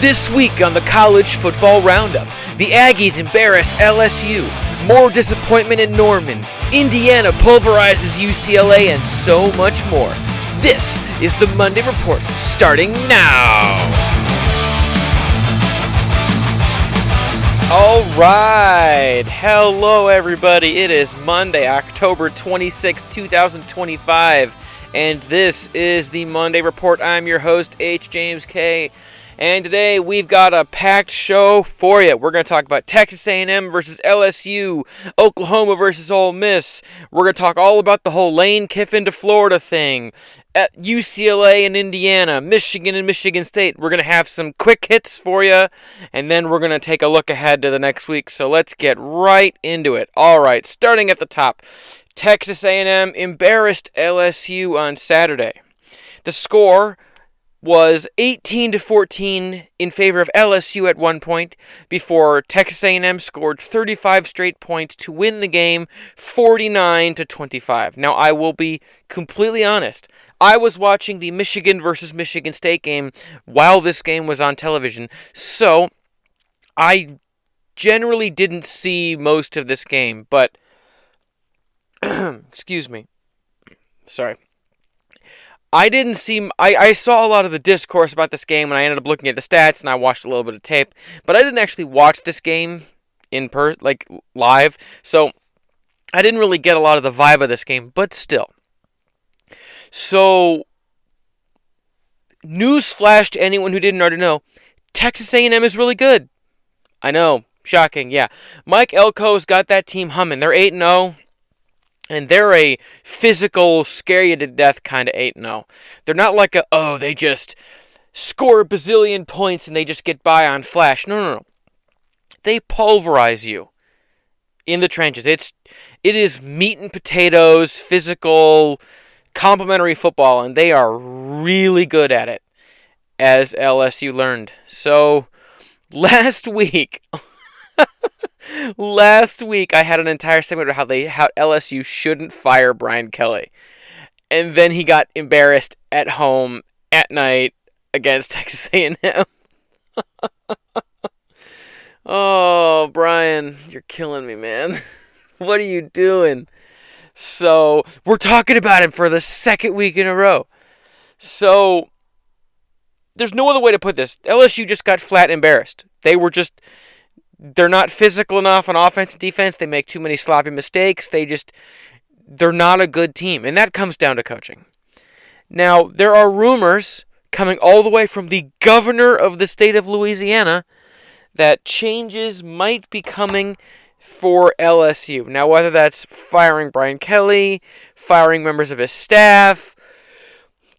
This week on the College Football Roundup, the Aggies embarrass LSU, more disappointment in Norman, Indiana pulverizes UCLA, and so much more. This is the Monday Report, starting now. All right. Hello, everybody. It is Monday, October 26, 2025, and this is the Monday Report. I'm your host, H. James K., and today we've got a packed show for you. We're going to talk about Texas A&M versus LSU, Oklahoma versus Ole Miss. We're going to talk all about the whole Lane Kiffin to Florida thing, at UCLA and Indiana, Michigan and Michigan State. We're going to have some quick hits for you, and then we're going to take a look ahead to the next week. So let's get right into it. All right, starting at the top, Texas A&M embarrassed LSU on Saturday. The score was 18-14 in favor of LSU at one point before Texas A&M scored 35 straight points to win the game 49-25. Now, I will be completely honest. I was watching the Michigan versus Michigan State game while this game was on television, so I generally didn't see most of this game, but excuse me. Sorry. I saw a lot of the discourse about this game, and I ended up looking at the stats, and I watched a little bit of tape, but I didn't actually watch this game live, so I didn't really get a lot of the vibe of this game, but still. So, newsflash to anyone who didn't already know, Texas A&M is really good. I know, shocking, yeah. Mike Elko's got that team humming. They're 8-0. And they're a physical, scare-you-to-death kind of 8-0. They're not like they just score a bazillion points and they just get by on flash. No. They pulverize you in the trenches. It is meat and potatoes, physical, complimentary football, and they are really good at it, as LSU learned. So, last week I had an entire segment about how LSU shouldn't fire Brian Kelly. And then he got embarrassed at home at night against Texas A&M. Oh, Brian, you're killing me, man. What are you doing? So, we're talking about him for the second week in a row. So, there's no other way to put this. LSU just got flat embarrassed. They're not physical enough on offense and defense. They make too many sloppy mistakes. They're not a good team. And that comes down to coaching. Now, there are rumors coming all the way from the governor of the state of Louisiana that changes might be coming for LSU. Now, whether that's firing Brian Kelly, firing members of his staff,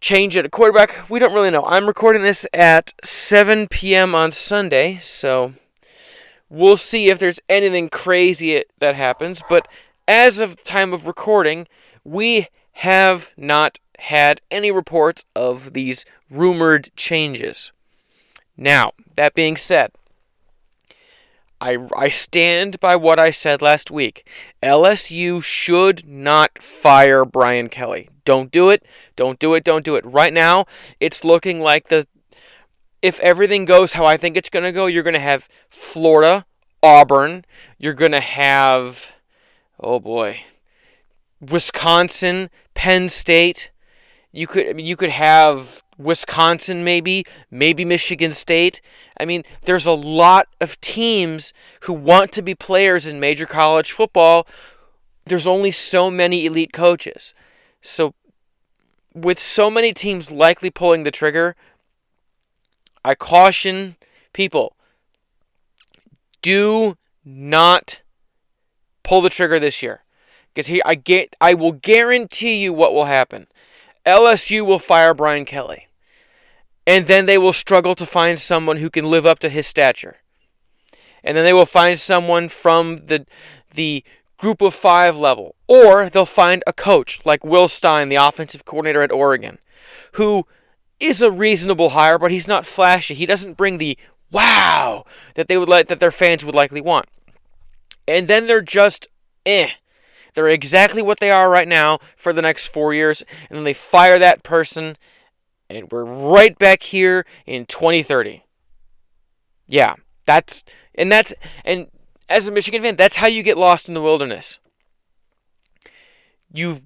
change at a quarterback, we don't really know. I'm recording this at 7 p.m. on Sunday, so we'll see if there's anything crazy that happens, but as of the time of recording, we have not had any reports of these rumored changes. Now, that being said, I stand by what I said last week. LSU should not fire Brian Kelly. Don't do it. Don't do it. Don't do it. Right now, it's looking like if everything goes how I think it's going to go, you're going to have Florida, Auburn. You're going to have, Wisconsin, Penn State. You could have Wisconsin maybe Michigan State. I mean, there's a lot of teams who want to be players in major college football. There's only so many elite coaches. So, with so many teams likely pulling the trigger, I caution people, do not pull the trigger this year. Because I will guarantee you what will happen. LSU will fire Brian Kelly. And then they will struggle to find someone who can live up to his stature. And then they will find someone from the group of 5 level. Or they'll find a coach like Will Stein, the offensive coordinator at Oregon, who is a reasonable hire, but he's not flashy. He doesn't bring the wow that their fans would likely want. And then they're just They're exactly what they are right now for the next 4 years, and then they fire that person, and we're right back here in 2030. Yeah, that's and as a Michigan fan, that's how you get lost in the wilderness. You've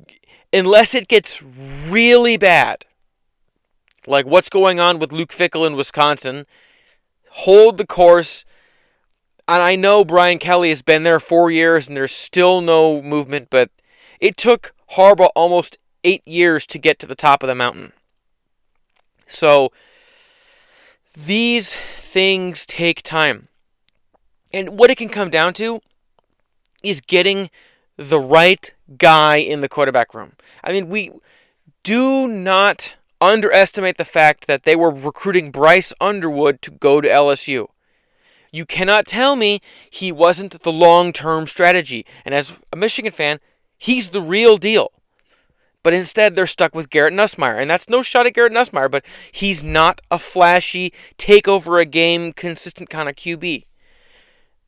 Unless it gets really bad, like what's going on with Luke Fickell in Wisconsin, hold the course. And I know Brian Kelly has been there 4 years and there's still no movement, but it took Harbaugh almost 8 years to get to the top of the mountain. So these things take time. And what it can come down to is getting the right guy in the quarterback room. I mean, we do not underestimate the fact that they were recruiting Bryce Underwood to go to LSU. You cannot tell me he wasn't the long-term strategy. And as a Michigan fan, he's the real deal. But instead, they're stuck with Garrett Nussmeier. And that's no shot at Garrett Nussmeier, but he's not a flashy, take-over-a-game, consistent kind of QB.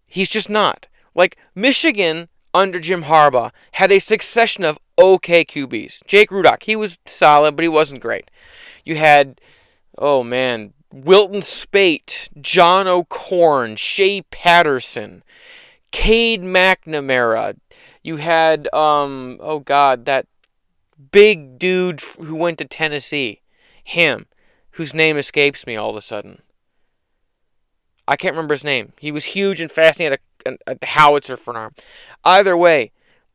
He's just not. Like, Michigan, under Jim Harbaugh, had a succession of okay QBs. Jake Rudock, he was solid, but he wasn't great. You had, Wilton Spate, John O'Korn, Shea Patterson, Cade McNamara. You had, that big dude who went to Tennessee. Him, whose name escapes me all of a sudden. I can't remember his name. He was huge and fast and he had a howitzer for an arm. Either way,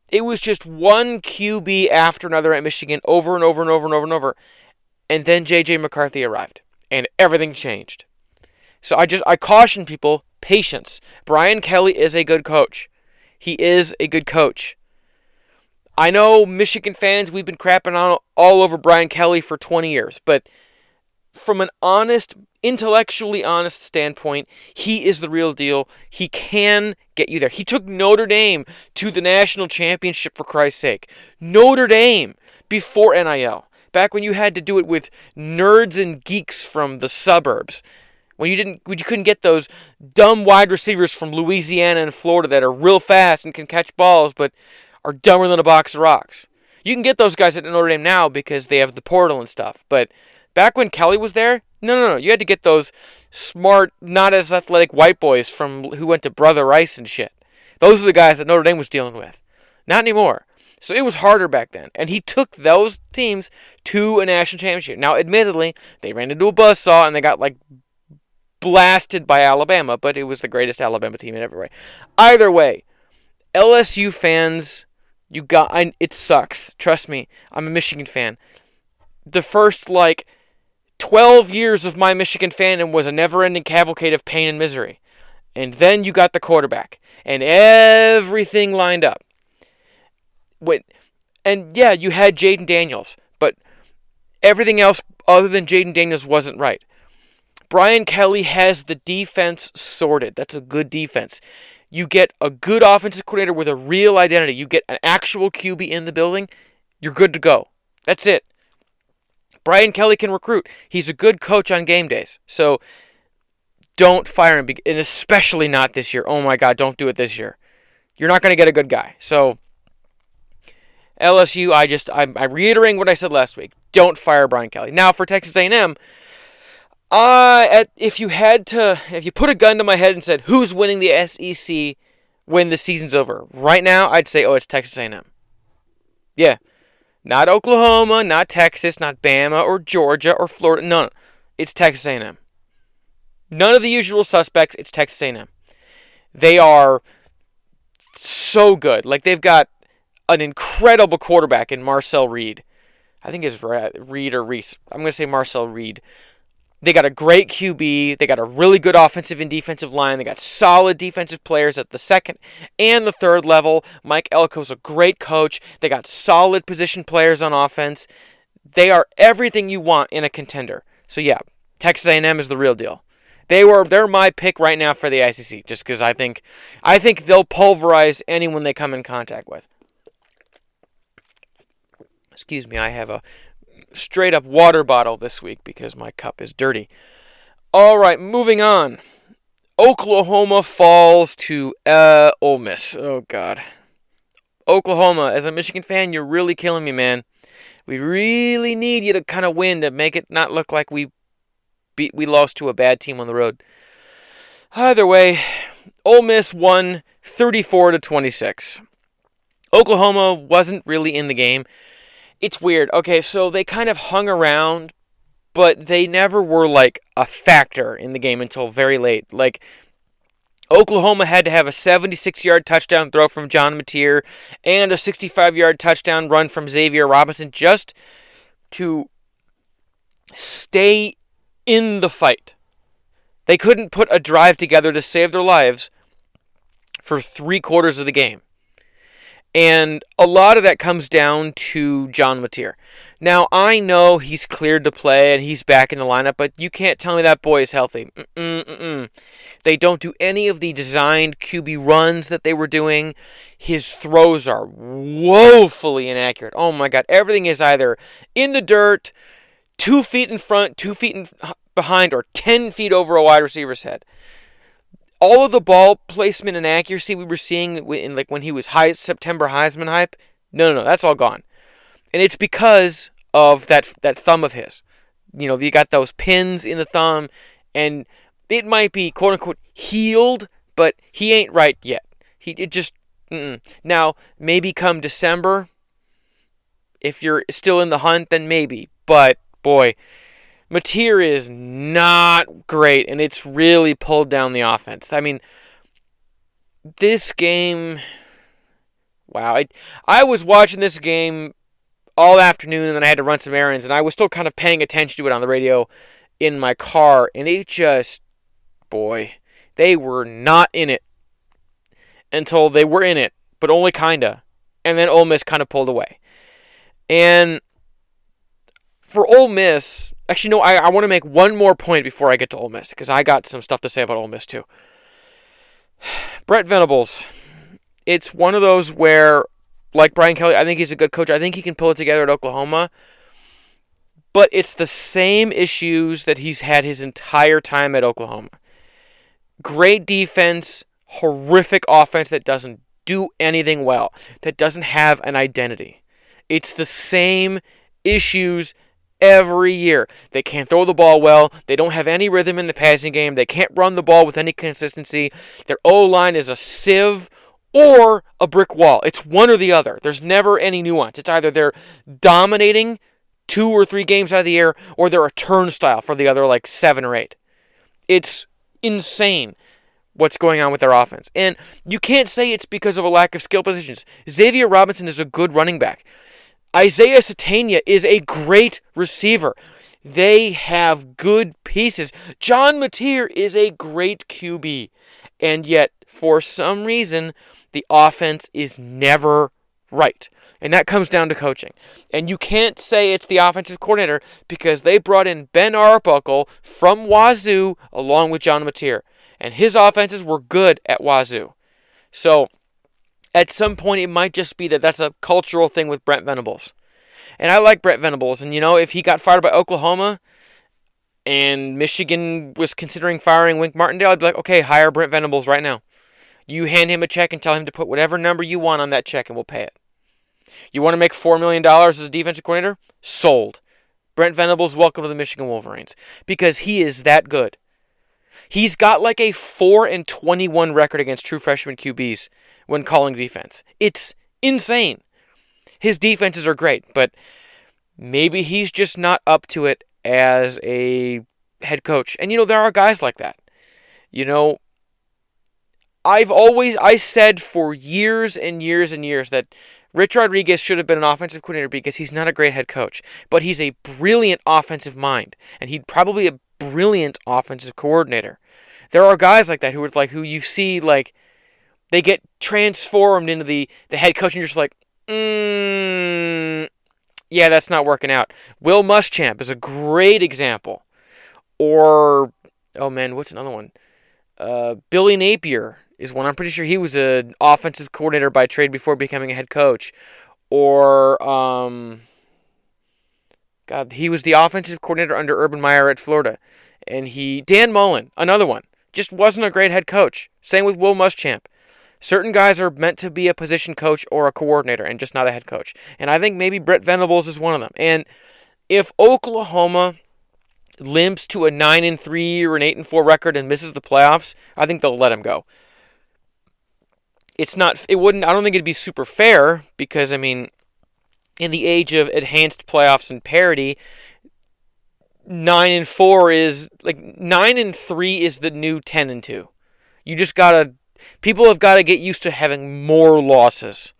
it was just one QB after another at Michigan over and over and over and over and over. And then J.J. McCarthy arrived. And everything changed. So I caution people, patience. Brian Kelly is a good coach. He is a good coach. I know Michigan fans, we've been crapping on all over Brian Kelly for 20 years. But from an intellectually honest standpoint, he is the real deal. He can get you there. He took Notre Dame to the national championship, for Christ's sake. Notre Dame before NIL. Back when you had to do it with nerds and geeks from the suburbs. When you couldn't get those dumb wide receivers from Louisiana and Florida that are real fast and can catch balls but are dumber than a box of rocks. You can get those guys at Notre Dame now because they have the portal and stuff. But back when Kelly was there, no. You had to get those smart, not as athletic white boys who went to Brother Rice and shit. Those are the guys that Notre Dame was dealing with. Not anymore. So it was harder back then. And he took those teams to a national championship. Now, admittedly, they ran into a buzzsaw and they got, blasted by Alabama. But it was the greatest Alabama team in every way. Either way, LSU fans, it sucks. Trust me, I'm a Michigan fan. The first, 12 years of my Michigan fandom was a never-ending cavalcade of pain and misery. And then you got the quarterback. And everything lined up. And yeah, you had Jaden Daniels, but everything else other than Jaden Daniels wasn't right. Brian Kelly has the defense sorted. That's a good defense. You get a good offensive coordinator with a real identity. You get an actual QB in the building, you're good to go. That's it. Brian Kelly can recruit. He's a good coach on game days. So don't fire him, and especially not this year. Oh my God, don't do it this year. You're not going to get a good guy. So LSU, I'm reiterating what I said last week. Don't fire Brian Kelly. Now for Texas A&M, if you put a gun to my head and said who's winning the SEC when the season's over, right now I'd say it's Texas A&M. Yeah, not Oklahoma, not Texas, not Bama or Georgia or Florida. No, it's Texas A&M. None of the usual suspects. It's Texas A&M. They are so good. They've got an incredible quarterback in Marcel Reed. I think it's Reed or Reese. I'm going to say Marcel Reed. They got a great QB. They got a really good offensive and defensive line. They got solid defensive players at the second and the third level. Mike Elko's a great coach. They got solid position players on offense. They are everything you want in a contender. So yeah, Texas A&M is the real deal. They're my pick right now for the ICC, just because I think they'll pulverize anyone they come in contact with. Excuse me, I have a straight up water bottle this week because my cup is dirty. All right, moving on. Oklahoma falls to Ole Miss. Oh God, Oklahoma. As a Michigan fan, you're really killing me, man. We really need you to kind of win to make it not look like we lost to a bad team on the road. Either way, Ole Miss won 34-26. Oklahoma wasn't really in the game. It's weird. Okay, so they kind of hung around, but they never were like a factor in the game until very late. Like, Oklahoma had to have a 76-yard touchdown throw from John Mateer and a 65-yard touchdown run from Xavier Robinson just to stay in the fight. They couldn't put a drive together to save their lives for 3/4 of the game. And a lot of that comes down to John Mateer. Now, I know he's cleared to play and he's back in the lineup, but you can't tell me that boy is healthy. They don't do any of the designed QB runs that they were doing. His throws are woefully inaccurate. Oh my God, everything is either in the dirt, 2 feet in front, 2 feet behind, or 10 feet over a wide receiver's head. All of the ball placement and accuracy we were seeing in like when he was September Heisman hype, no, that's all gone. And it's because of that thumb of his. You know, you got those pins in the thumb, and it might be quote unquote healed, but he ain't right yet. Now, maybe come December, if you're still in the hunt, then maybe. But boy, Mateer is not great, and it's really pulled down the offense. I mean, this game, wow. I was watching this game all afternoon, and then I had to run some errands, and I was still kind of paying attention to it on the radio in my car, and it just, boy, they were not in it until they were in it, but only kinda. And then Ole Miss kind of pulled away. And for Ole Miss, actually, no, I want to make one more point before I get to Ole Miss, because I got some stuff to say about Ole Miss, too. Brent Venables, it's one of those where, like Brian Kelly, I think he's a good coach. I think he can pull it together at Oklahoma. But it's the same issues that he's had his entire time at Oklahoma. Great defense, horrific offense that doesn't do anything well, that doesn't have an identity. It's the same issues every year. They can't throw the ball well. They don't have any rhythm in the passing game. They can't run the ball with any consistency. Their O-line is a sieve or a brick wall. It's one or the other. There's never any nuance. It's either they're dominating 2 or 3 games out of the year, or they're a turnstile for the other like 7 or 8. It's insane what's going on with their offense. And you can't say it's because of a lack of skill positions. Xavier Robinson is a good running back. Isaiah Satania is a great receiver. They have good pieces. John Mateer is a great QB. And yet, for some reason, the offense is never right. And that comes down to coaching. And you can't say it's the offensive coordinator because they brought in Ben Arbuckle from Wazoo along with John Mateer. And his offenses were good at Wazoo. So, at some point, it might just be that that's a cultural thing with Brent Venables. And I like Brent Venables. And, you know, if he got fired by Oklahoma and Michigan was considering firing Wink Martindale, I'd be like, okay, hire Brent Venables right now. You hand him a check and tell him to put whatever number you want on that check and we'll pay it. You want to make $4 million as a defensive coordinator? Sold. Brent Venables, welcome to the Michigan Wolverines. Because he is that good. He's got like a 4-21 record against true freshman QBs when calling defense. It's insane. His defenses are great, but maybe he's just not up to it as a head coach. And, you know, there are guys like that. You know, I said for years and years and years that Rich Rodriguez should have been an offensive coordinator because he's not a great head coach, but he's a brilliant offensive mind, and he'd probably a brilliant offensive coordinator. There are guys like that who you see like they get transformed into the head coach, and you're just like, yeah, that's not working out. Will Muschamp is a great example. Or, oh man, what's another one? Billy Napier is one. I'm pretty sure he was an offensive coordinator by trade before becoming a head coach. Or, he was the offensive coordinator under Urban Meyer at Florida. And Dan Mullen, another one, just wasn't a great head coach. Same with Will Muschamp. Certain guys are meant to be a position coach or a coordinator and just not a head coach. And I think maybe Brent Venables is one of them. And if Oklahoma limps to a 9-3 or an 8-4 record and misses the playoffs, I think they'll let him go. It wouldn't, I don't think it'd be super fair because, I mean, in the age of enhanced playoffs and parity, 9-4 is, 9-3 is the new 10-2. You just people have got to get used to having more losses,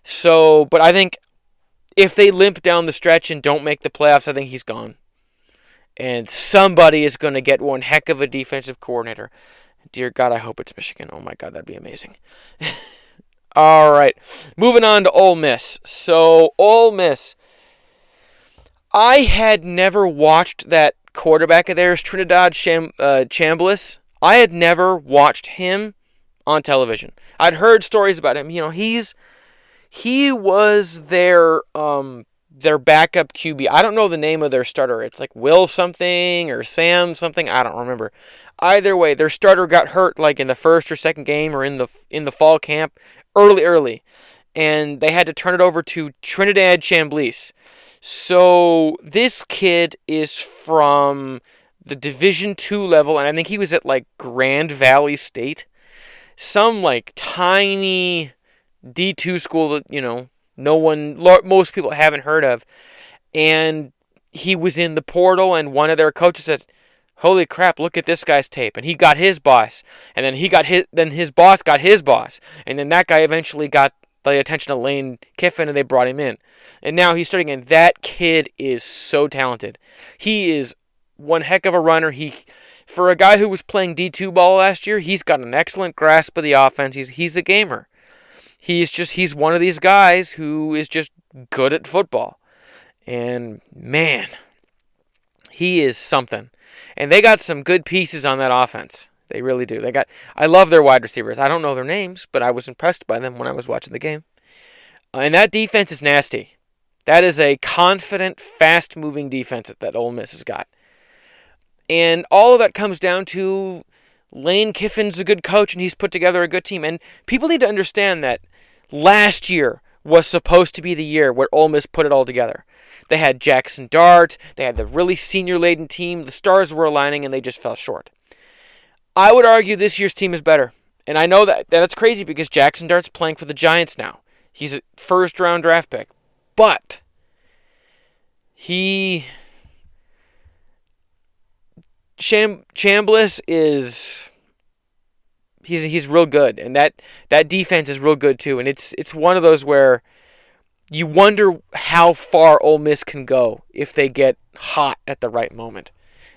So, but I think if they limp down the stretch and don't make the playoffs, I think he's gone. And somebody is going to get one heck of a defensive coordinator. Dear God, I hope it's Michigan. Oh my God, that'd be amazing. All right, moving on to Ole Miss. So, Ole Miss. I had never watched that quarterback of theirs, Trinidad Chambliss. I had never watched him on television. I'd heard stories about him. He was their backup QB. I don't know the name of their starter. It's like Will something or Sam something. I don't remember. Either way, their starter got hurt like in the first or second game or in the fall camp early, and they had to turn it over to Trinidad Chambliss. So this kid is from the Division II level, and I think he was at like Grand Valley State, some like tiny D2 school that most people haven't heard of, and he was in the portal, and one of their coaches said, "Holy crap! Look at this guy's tape." And he got his boss, and then his boss got his boss, and then that guy eventually got the attention of Lane Kiffin, and they brought him in. And now he's starting in. That kid is so talented. He is one heck of a runner. For a guy who was playing D2 ball last year, he's got an excellent grasp of the offense. He's a gamer. He's one of these guys who is just good at football. And man, he is something. And they got some good pieces on that offense. They really do. I love their wide receivers. I don't know their names, but I was impressed by them when I was watching the game. And that defense is nasty. That is a confident, fast-moving defense that Ole Miss has got. And all of that comes down to Lane Kiffin's a good coach, and he's put together a good team. And people need to understand that last year was supposed to be the year where Ole Miss put it all together. They had Jackson Dart. They had the really senior-laden team. The stars were aligning, and they just fell short. I would argue this year's team is better. And I know that's crazy because Jackson Dart's playing for the Giants now. He's a first-round draft pick. But Chambliss is he's real good, and that defense is real good too. And it's one of those where you wonder how far Ole Miss can go if they get hot at the right moment.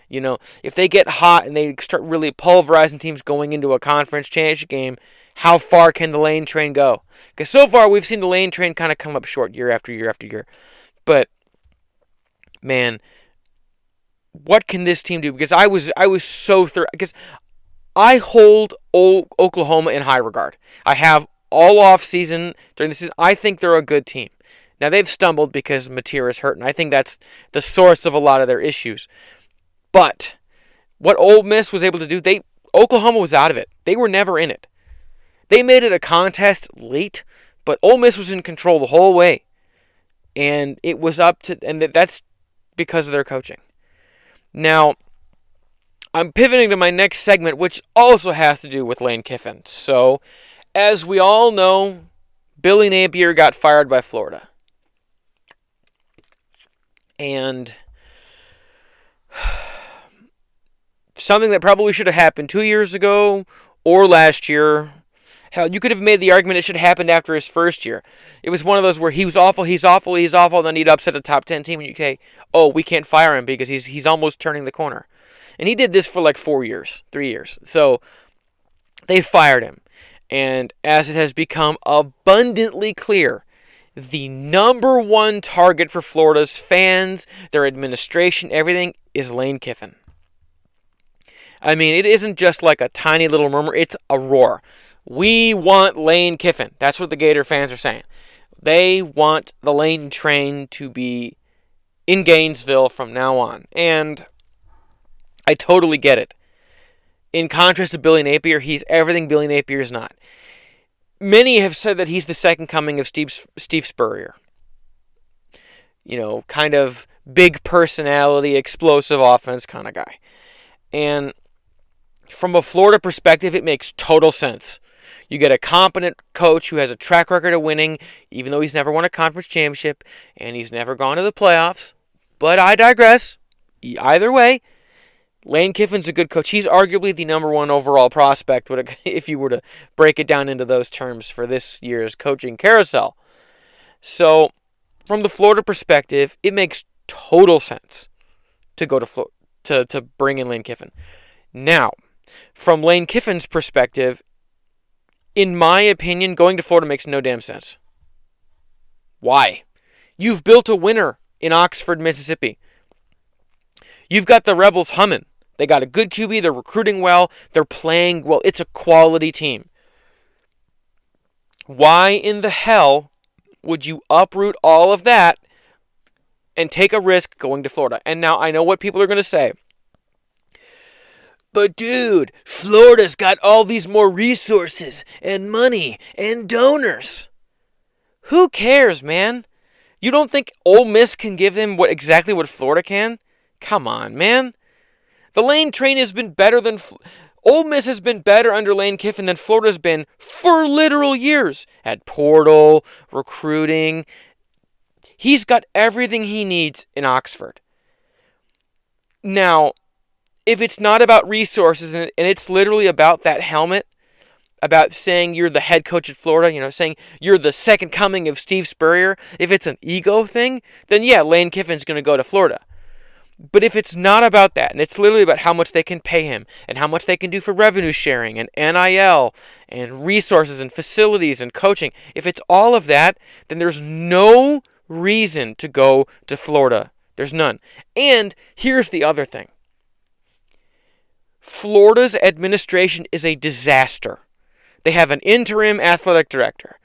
If they get hot and they start really pulverizing teams going into a conference championship game, how far can the Lane train go? Because so far we've seen the Lane train kind of come up short year after year after year. But man, what can this team do? Because I was so because I hold Oklahoma in high regard. I have all off season during the season. I think they're a good team. Now they've stumbled because Mateer is hurt, and I think that's the source of a lot of their issues. But what Ole Miss was able to do, Oklahoma was out of it. They were never in it. They made it a contest late, but Ole Miss was in control the whole way. And it was and that's because of their coaching. Now, I'm pivoting to my next segment, which also has to do with Lane Kiffin. So, as we all know, Billy Napier got fired by Florida. And something that probably should have happened 2 years ago or last year. Hell, you could have made the argument it should have happened after his first year. It was one of those where he was awful, he's awful, then he'd upset a top 10 team, and we can't fire him because he's almost turning the corner. And he did this for like 3 years. So they fired him. And as it has become abundantly clear, the number one target for Florida's fans, their administration, everything, is Lane Kiffin. I mean, it isn't just like a tiny little murmur, it's a roar. We want Lane Kiffin. That's what the Gator fans are saying. They want the Lane train to be in Gainesville from now on. And I totally get it. In contrast to Billy Napier, he's everything Billy Napier is not. Many have said that he's the second coming of Steve Spurrier. Kind of big personality, explosive offense kind of guy. And from a Florida perspective, it makes total sense. You get a competent coach who has a track record of winning, even though he's never won a conference championship and he's never gone to the playoffs. But I digress. Either way, Lane Kiffin's a good coach. He's arguably the number one overall prospect if you were to break it down into those terms for this year's coaching carousel. So, from the Florida perspective, it makes total sense to go to bring in Lane Kiffin. Now, from Lane Kiffin's perspective, in my opinion, going to Florida makes no damn sense. Why? You've built a winner in Oxford, Mississippi. You've got the Rebels humming. They got a good QB. They're recruiting well. They're playing well. It's a quality team. Why in the hell would you uproot all of that and take a risk going to Florida? And now I know what people are going to say. But dude, Florida's got all these more resources and money and donors. Who cares, man? You don't think Ole Miss can give them exactly what Florida can? Come on, man. The Lane train has been better than... Ole Miss has been better under Lane Kiffin than Florida's been for literal years. At portal, recruiting. He's got everything he needs in Oxford. Now, if it's not about resources and it's literally about that helmet, about saying you're the head coach at Florida, saying you're the second coming of Steve Spurrier, if it's an ego thing, then yeah, Lane Kiffin's going to go to Florida. But if it's not about that, and it's literally about how much they can pay him, and how much they can do for revenue sharing, and NIL, and resources, and facilities, and coaching, if it's all of that, then there's no reason to go to Florida. There's none. And here's the other thing. Florida's administration is a disaster. They have an interim athletic director.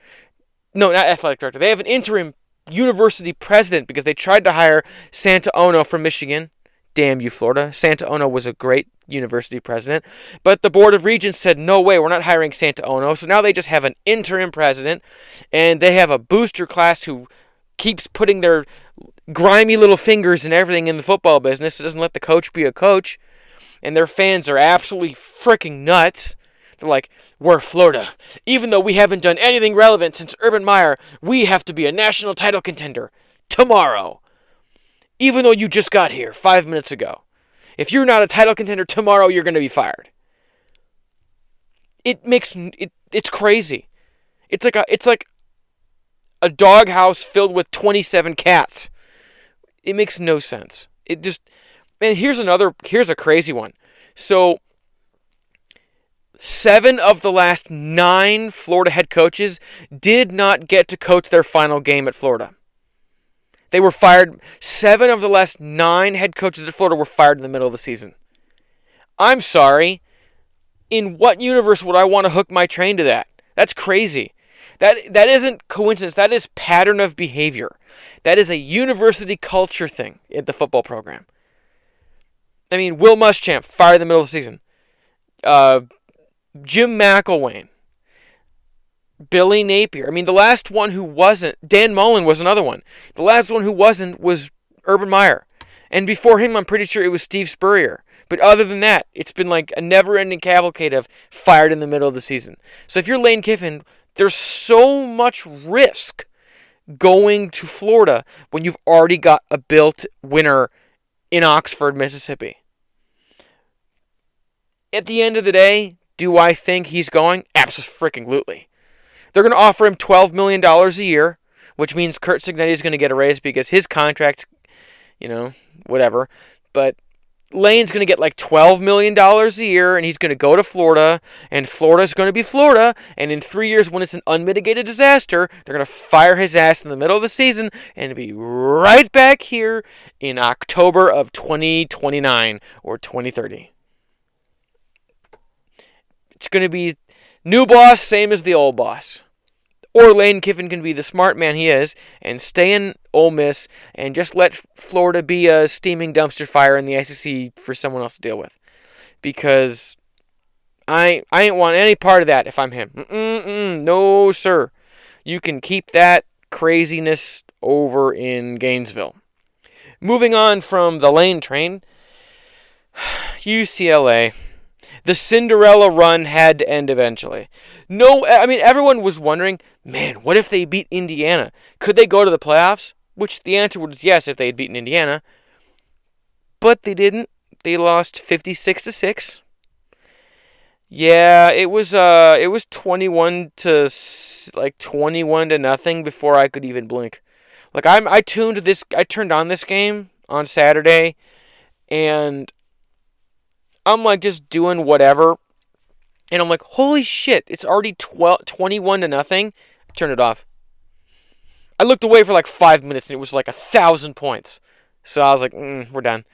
No, not athletic director. They have an interim university president because they tried to hire Santa Ono from Michigan. Damn you, Florida. Santa Ono was a great university president. But the Board of Regents said, no way, we're not hiring Santa Ono. So now they just have an interim president, and they have a booster class who keeps putting their grimy little fingers in everything in the football business. It doesn't let the coach be a coach. And their fans are absolutely freaking nuts. They're like, we're Florida. Even though we haven't done anything relevant since Urban Meyer, we have to be a national title contender tomorrow. Even though you just got here 5 minutes ago. If you're not a title contender tomorrow, you're going to be fired. It's crazy. It's like a doghouse filled with 27 cats. It makes no sense. And here's a crazy one. So, 7 of the last 9 Florida head coaches did not get to coach their final game at Florida. They were fired. 7 of the last 9 head coaches at Florida were fired in the middle of the season. I'm sorry. In what universe would I want to hook my train to that? That's crazy. That isn't coincidence. That is pattern of behavior. That is a university culture thing at the football program. I mean, Will Muschamp, fired in the middle of the season. Jim McElwain. Billy Napier. I mean, the last one who wasn't, Dan Mullen was another one. The last one who wasn't was Urban Meyer. And before him, I'm pretty sure it was Steve Spurrier. But other than that, it's been like a never-ending cavalcade of fired in the middle of the season. So if you're Lane Kiffin, there's so much risk going to Florida when you've already got a built winner in Oxford, Mississippi. At the end of the day, do I think he's going? Absolutely. They're going to offer him $12 million a year, which means Curt Cignetti is going to get a raise because his contract, whatever. But Lane's going to get like $12 million a year, and he's going to go to Florida, and Florida's going to be Florida, and in 3 years, when it's an unmitigated disaster, they're going to fire his ass in the middle of the season and be right back here in October of 2029 or 2030. It's going to be new boss, same as the old boss. Or Lane Kiffin can be the smart man he is and stay in Ole Miss and just let Florida be a steaming dumpster fire in the SEC for someone else to deal with. Because I ain't want any part of that if I'm him. No, sir. You can keep that craziness over in Gainesville. Moving on from the lane train, UCLA. The Cinderella run had to end eventually. No, I mean, everyone was wondering, man, what if they beat Indiana? Could they go to the playoffs? Which the answer was yes if they had beaten Indiana. But they didn't. They lost 56-6. Yeah, it was 21 to 21 to nothing before I could even blink. Like I turned on this game on Saturday, and I'm like just doing whatever, and I'm like, holy shit, it's already 21 to nothing. I turned it off. I looked away for like 5 minutes, and it was like 1,000 points. So I was like, we're done.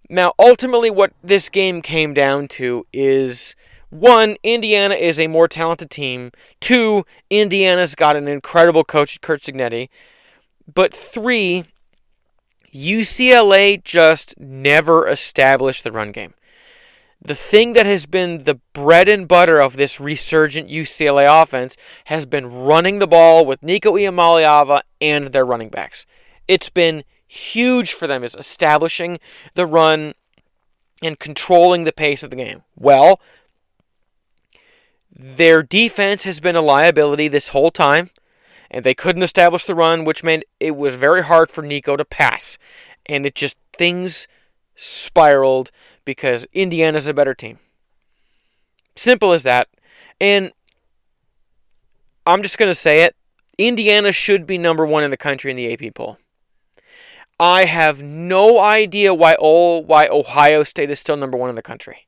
Now, ultimately, what this game came down to is, 1, Indiana is a more talented team. 2, Indiana's got an incredible coach, Curt Cignetti. But 3, UCLA just never established the run game. The thing that has been the bread and butter of this resurgent UCLA offense has been running the ball with Nico Iamaleava and their running backs. It's been huge for them, is establishing the run and controlling the pace of the game. Well, their defense has been a liability this whole time, and they couldn't establish the run, which meant it was very hard for Nico to pass. And it just, things spiraled because Indiana's a better team. Simple as that. And I'm just going to say it. Indiana should be number 1 in the country in the AP poll. I have no idea why Ohio State is still number 1 in the country.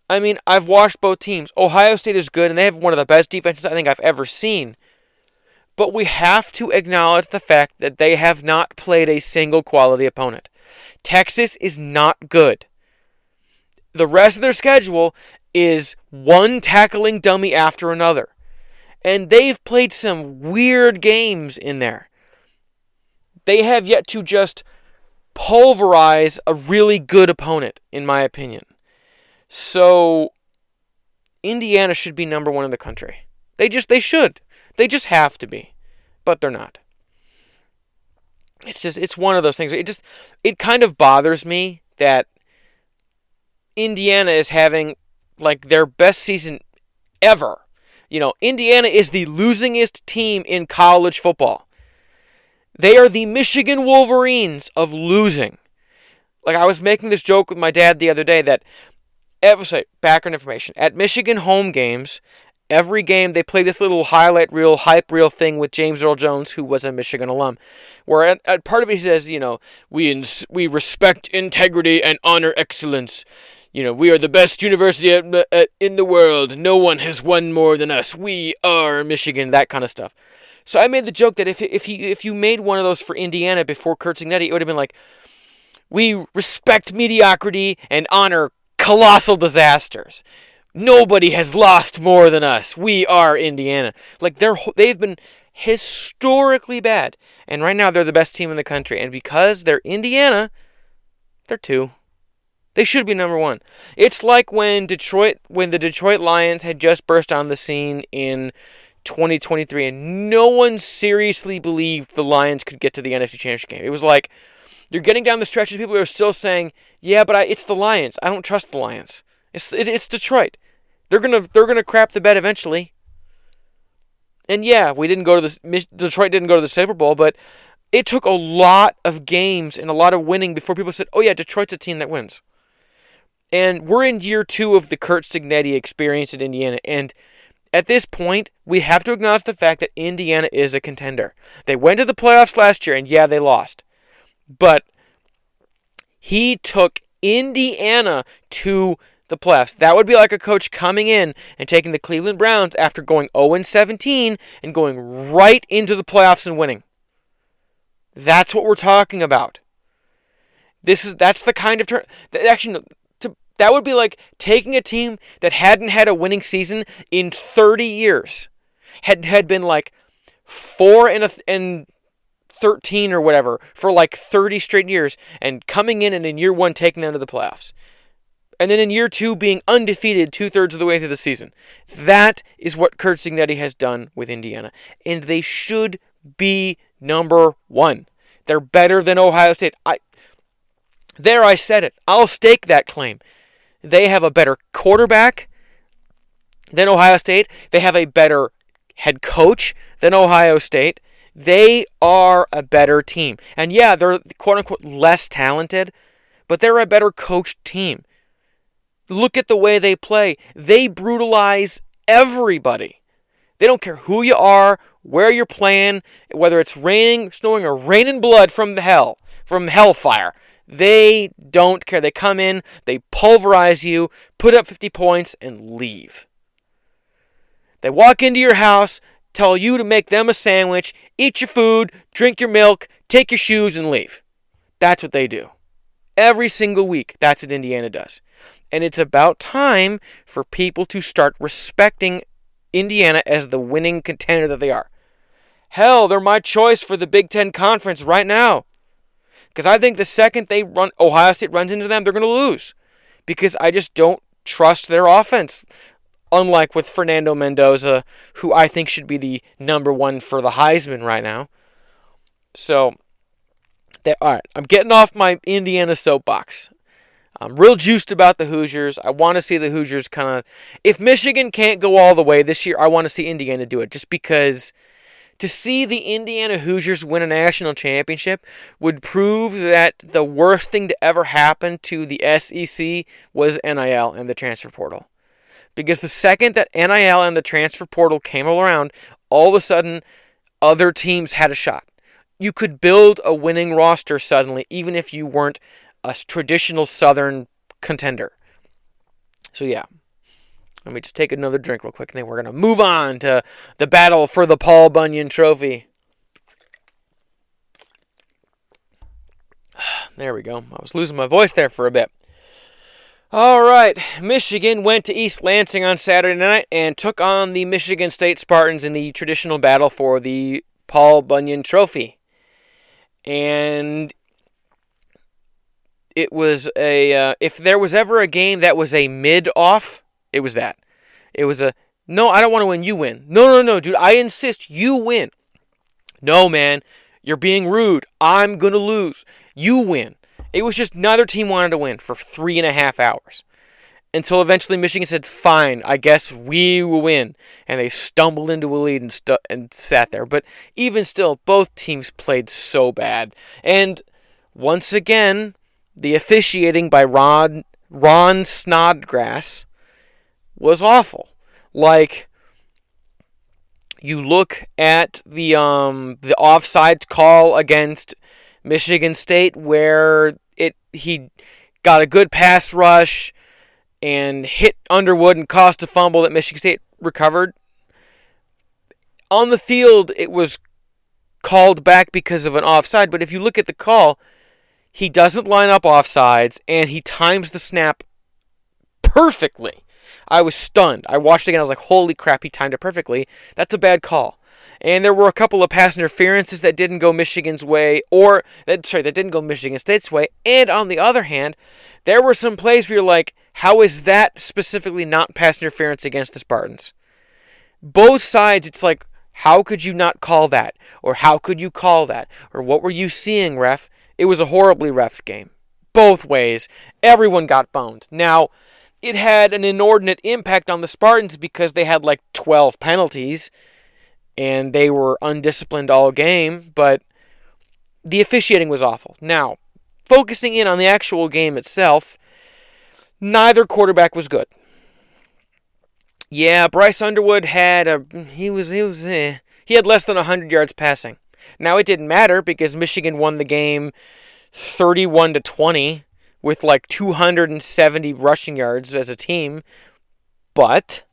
I mean, I've watched both teams. Ohio State is good, and they have one of the best defenses I think I've ever seen. But we have to acknowledge the fact that they have not played a single quality opponent. Texas is not good. The rest of their schedule is one tackling dummy after another. And they've played some weird games in there. They have yet to just pulverize a really good opponent, in my opinion. So, Indiana should be number 1 in the country. They should. They just have to be. But they're not. It's one of those things. It kind of bothers me that Indiana is having like their best season ever. You know, Indiana is the losingest team in college football. They are the Michigan Wolverines of losing. Like, I was making this joke with my dad the other day that, background information, at Michigan home games, every game they play this little highlight reel, hype reel thing with James Earl Jones, who was a Michigan alum, where at part of it he says, you know, we respect integrity and honor excellence. You know, we are the best university in the world. No one has won more than us. We are Michigan, that kind of stuff. So I made the joke that if you made one of those for Indiana before Curt Cignetti, it would have been like, we respect mediocrity and honor colossal disasters. Nobody has lost more than us. We are Indiana. Like, they've been historically bad. And right now they're the best team in the country. And because they're Indiana, they're 2. They should be number 1. It's like when the Detroit Lions had just burst on the scene in 2023 and no one seriously believed the Lions could get to the NFC Championship game. It was like, you're getting down the stretch and people are still saying, yeah, but it's the Lions. I don't trust the Lions. It's Detroit. They're gonna crap the bed eventually. And yeah, Detroit didn't go to the Super Bowl, but it took a lot of games and a lot of winning before people said, oh yeah, Detroit's a team that wins. And we're in year 2 of the Curt Cignetti experience at Indiana, and at this point, we have to acknowledge the fact that Indiana is a contender. They went to the playoffs last year, and yeah, they lost. But he took Indiana to the playoffs. That would be like a coach coming in and taking the Cleveland Browns after going 0-17 and going right into the playoffs and winning. That's what we're talking about. That's the kind of turn. Actually, that would be like taking a team that hadn't had a winning season in 30 years, had been like 4-13 or whatever for like 30 straight years, and coming in and in year 1 taking them to the playoffs. And then in year 2 being undefeated 2/3 of the way through the season. That is what Curt Cignetti has done with Indiana. And they should be number 1. They're better than Ohio State. I said it. I'll stake that claim. They have a better quarterback than Ohio State. They have a better head coach than Ohio State. They are a better team. And yeah, they're quote-unquote less talented, but they're a better coached team. Look at the way they play. They brutalize everybody. They don't care who you are, where you're playing, whether it's raining, snowing, or raining blood from hellfire. They don't care. They come in, they pulverize you, put up 50 points, and leave. They walk into your house, tell you to make them a sandwich, eat your food, drink your milk, take your shoes, and leave. That's what they do. Every single week, that's what Indiana does. And it's about time for people to start respecting Indiana as the winning contender that they are. Hell, they're my choice for the Big Ten Conference right now. Because I think the second Ohio State runs into them, they're going to lose. Because I just don't trust their offense. Unlike with Fernando Mendoza, who I think should be the number one for the Heisman right now. So, all right, I'm getting off my Indiana soapbox. I'm real juiced about the Hoosiers. I want to see the Hoosiers kind of... If Michigan can't go all the way this year, I want to see Indiana do it. Just because to see the Indiana Hoosiers win a national championship would prove that the worst thing to ever happen to the SEC was NIL and the transfer portal. Because the second that NIL and the transfer portal came around, all of a sudden, other teams had a shot. You could build a winning roster suddenly, even if you weren't a traditional Southern contender. So yeah, let me just take another drink real quick, and then we're going to move on to the battle for the Paul Bunyan Trophy. There we go. I was losing my voice there for a bit. All right, Michigan went to East Lansing on Saturday night and took on the Michigan State Spartans in the traditional battle for the Paul Bunyan Trophy. And it was if there was ever a game that was a mid-off, it was that. It was no, I don't want to win, you win. No, dude, I insist, you win. No, man, you're being rude. I'm going to lose. You win. It was just neither team wanted to win for 3.5 hours. Until eventually Michigan said, fine, I guess we will win. And they stumbled into a lead and sat there. But even still, both teams played so bad. And once again, the officiating by Ron Snodgrass was awful. Like, you look at the offside call against Michigan State where he got a good pass rush and hit Underwood and caused a fumble that Michigan State recovered. On the field, it was called back because of an offside, but if you look at the call, he doesn't line up offsides, and he times the snap perfectly. I was stunned. I watched it again. I was like, holy crap, he timed it perfectly. That's a bad call. And there were a couple of pass interferences that didn't go Michigan's way, that didn't go Michigan State's way. And on the other hand, there were some plays where you're like, how is that specifically not pass interference against the Spartans? Both sides, it's like, how could you not call that? Or how could you call that? Or what were you seeing, ref? It was a horribly refed game. Both ways. Everyone got boned. Now, it had an inordinate impact on the Spartans because they had like 12 penalties and they were undisciplined all game, but the officiating was awful. Now, focusing in on the actual game itself, neither quarterback was good. Yeah, Bryce Underwood had he had less than 100 yards passing. Now, it didn't matter because Michigan won the game 31-20 with like 270 rushing yards as a team. But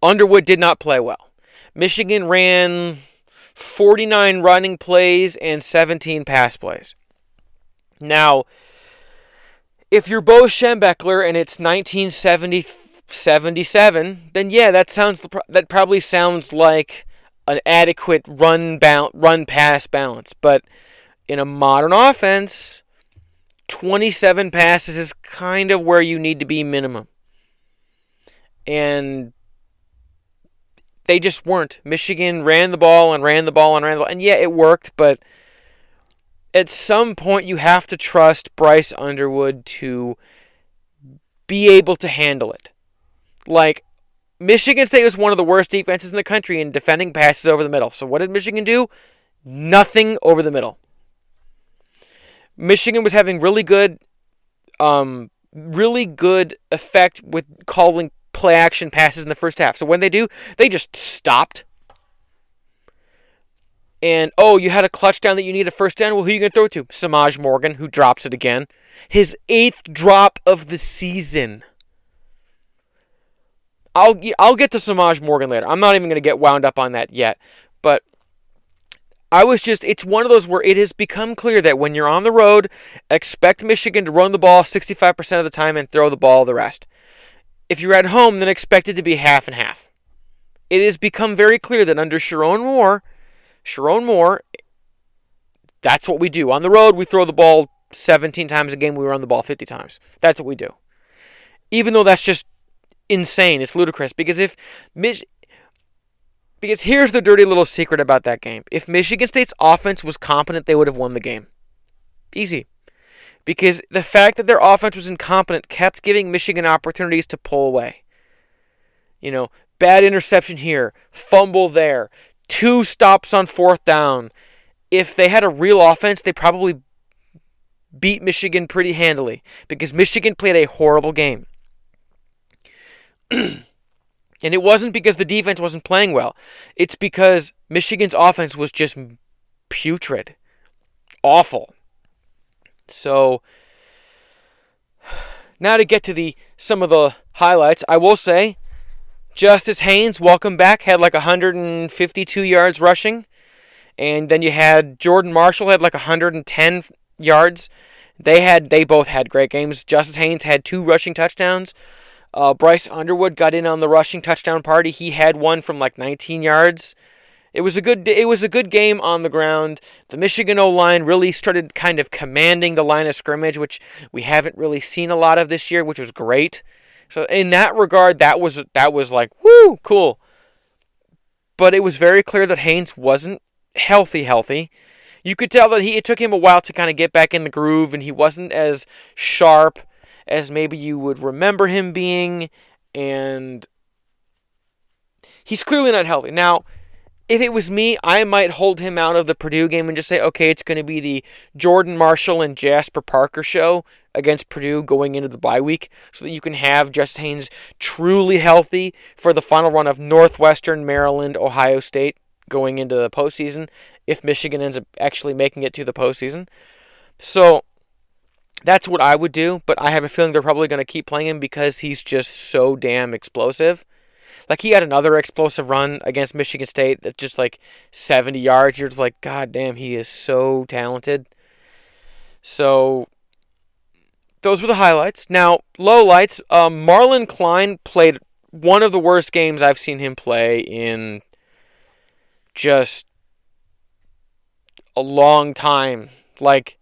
Underwood did not play well. Michigan ran 49 running plays and 17 pass plays. Now, if you're Bo Schembechler and it's 1977, then yeah, that probably sounds like an adequate run-pass balance. But in a modern offense, 27 passes is kind of where you need to be minimum. And they just weren't. Michigan ran the ball and ran the ball and ran the ball. And yeah, it worked, but at some point you have to trust Bryce Underwood to be able to handle it. Like, Michigan State was one of the worst defenses in the country in defending passes over the middle. So what did Michigan do? Nothing over the middle. Michigan was having really good effect with calling play action passes in the first half. So when they do, they just stopped. And, you had a clutch down that you need a first down? Well, who are you going to throw it to? Samaj Morgan, who drops it again. His 8th drop of the season. I'll get to Samaj Morgan later. I'm not even going to get wound up on that yet. But it's one of those where it has become clear that when you're on the road, expect Michigan to run the ball 65% of the time and throw the ball the rest. If you're at home, then expect it to be half and half. It has become very clear that under Sharon Moore, that's what we do. On the road, we throw the ball 17 times a game. We run the ball 50 times. That's what we do. Even though that's just insane. It's ludicrous. Because here's the dirty little secret about that game. If Michigan State's offense was competent, they would have won the game. Easy. Because the fact that their offense was incompetent kept giving Michigan opportunities to pull away. Bad interception here, fumble there, 2 stops on 4th down. If they had a real offense, they probably beat Michigan pretty handily because Michigan played a horrible game. And it wasn't because the defense wasn't playing well. It's because Michigan's offense was just putrid. Awful. So, now to get to some of the highlights, I will say, Justice Haynes, welcome back, had like 152 yards rushing. And then you had Jordan Marshall had like 110 yards. They both had great games. Justice Haynes had 2 rushing touchdowns. Bryce Underwood got in on the rushing touchdown party. He had one from like 19 yards. It was a good game on the ground. The Michigan O-line really started kind of commanding the line of scrimmage, which we haven't really seen a lot of this year, which was great. So in that regard, that was like, woo, cool. But it was very clear that Haynes wasn't healthy. You could tell that it took him a while to kind of get back in the groove, and he wasn't as sharp as maybe you would remember him being, and he's clearly not healthy. Now, if it was me, I might hold him out of the Purdue game and just say, okay, it's going to be the Jordan Marshall and Jasper Parker show against Purdue going into the bye week so that you can have Justice Haynes truly healthy for the final run of Northwestern, Maryland, Ohio State going into the postseason if Michigan ends up actually making it to the postseason. So that's what I would do, but I have a feeling they're probably going to keep playing him because he's just so damn explosive. Like, he had another explosive run against Michigan State that's just like 70 yards. You're just like, God damn, he is so talented. So, those were the highlights. Now, lowlights. Marlon Klein played one of the worst games I've seen him play in just a long time. Like,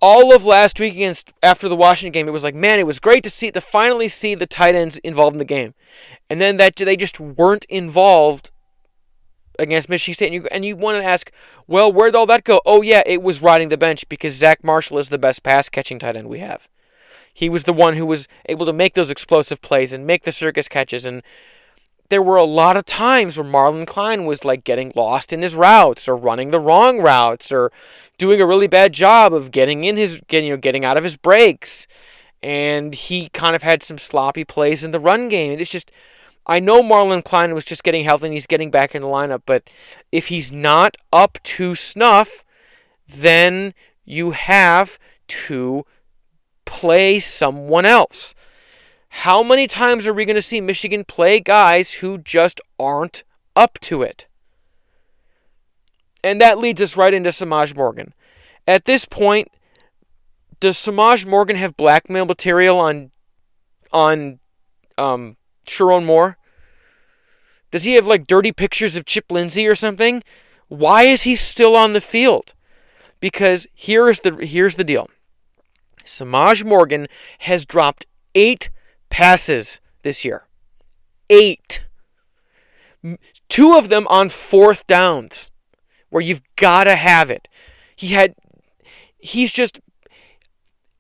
all of last week after the Washington game, it was like, man, it was great to finally see the tight ends involved in the game. And then they just weren't involved against Michigan State. And you want to ask, well, where'd all that go? Oh, yeah, it was riding the bench because Zach Marshall is the best pass-catching tight end we have. He was the one who was able to make those explosive plays and make the circus catches. And there were a lot of times where Marlon Klein was like getting lost in his routes or running the wrong routes or doing a really bad job of getting out of his breaks. And he kind of had some sloppy plays in the run game. And it's just, I know Marlon Klein was just getting healthy and he's getting back in the lineup, but if he's not up to snuff, then you have to play someone else. How many times are we going to see Michigan play guys who just aren't up to it? And that leads us right into Samaj Morgan. At this point, does Samaj Morgan have blackmail material on Sharon Moore? Does he have like dirty pictures of Chip Lindsey or something? Why is he still on the field? Because here's the deal. Samaj Morgan has dropped 8 passes this year. 8. 2 of them on 4th downs, where you've got to have it.